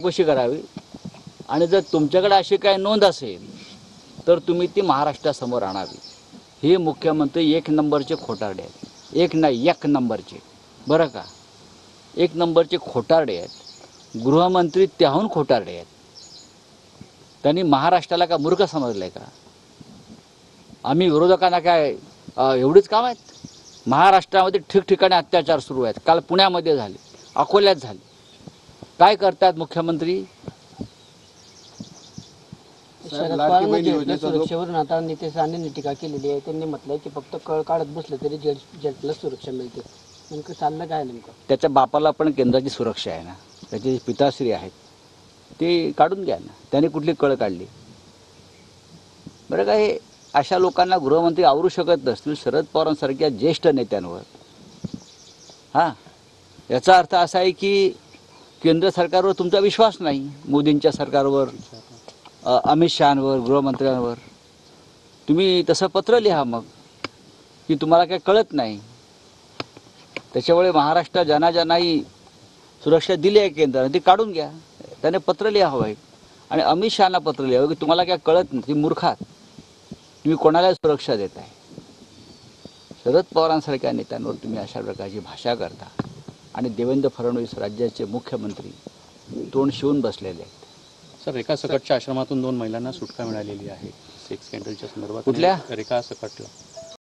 चौकशी करावी आणि जर तुमच्याकडे अशी काही नोंद असेल तर तुम्ही ती महाराष्ट्रासमोर आणावी। हे मुख्यमंत्री एक नंबरचे खोटारडे आहेत, एक नाही एक नंबरचे, बरं का, एक नंबरचे खोटारडे आहेत। गृहमंत्री त्याहून खोटारडे आहेत। त्यांनी महाराष्ट्राला का मूर्ख समजलंय का? आम्ही विरोधकांना काय एवढीच काम आहेत? महाराष्ट्रामध्ये ठिकठिकाणी अत्याचार सुरू आहेत। काल पुण्यामध्ये झाले, अकोल्यात झाले। काय करतात मुख्यमंत्री? शरद पवारांनी सुरक्षेवरून आता नितेश राणेंनी टीका केलेली आहे। त्यांनी म्हटलंय की फक्त कळ काढत बसलं तरी जेड प्लस सुरक्षा मिळते। नेमकं चाललं काय नेमकं? त्याच्या बापाला पण केंद्राची सुरक्षा आहे ना, त्याचे जे पिताश्री आहेत ते काढून घ्या ना। त्याने कुठली कळ काढली? बरं का, हे अशा लोकांना गृहमंत्री आवरू शकत नसतील शरद पवारांसारख्या ज्येष्ठ नेत्यांवर। हां, याचा अर्थ असा आहे की केंद्र सरकारवर तुमचा विश्वास नाही, मोदींच्या सरकारवर, अमित शहांवर, गृहमंत्र्यांवर। तुम्ही तसं पत्र लिहा मग की तुम्हाला काही कळत नाही। त्याच्यामुळे महाराष्ट्र ज्यांना सुरक्षा दिली आहे केंद्राने ती काढून घ्या। त्याने पत्र लिहावं आहे आणि अमित शहांना पत्र लिहावं की तुम्हाला काय कळत नाही, तुम्ही मूर्ख आहात, तुम्ही कोणाला सुरक्षा देताय। शरद पवारांसारख्या नेत्यांवर तुम्ही अशा प्रकारची भाषा करता आणि देवेंद्र फडणवीस राज्याचे मुख्यमंत्री तोंड शिवून बसलेले आहेत। सर, रेखा सकटच्या आश्रमातून 2 महिलांना सुटका मिळालेली आहे सेक्स स्कॅन्डलच्या संदर्भात। कुठल्या? रेखा सकटला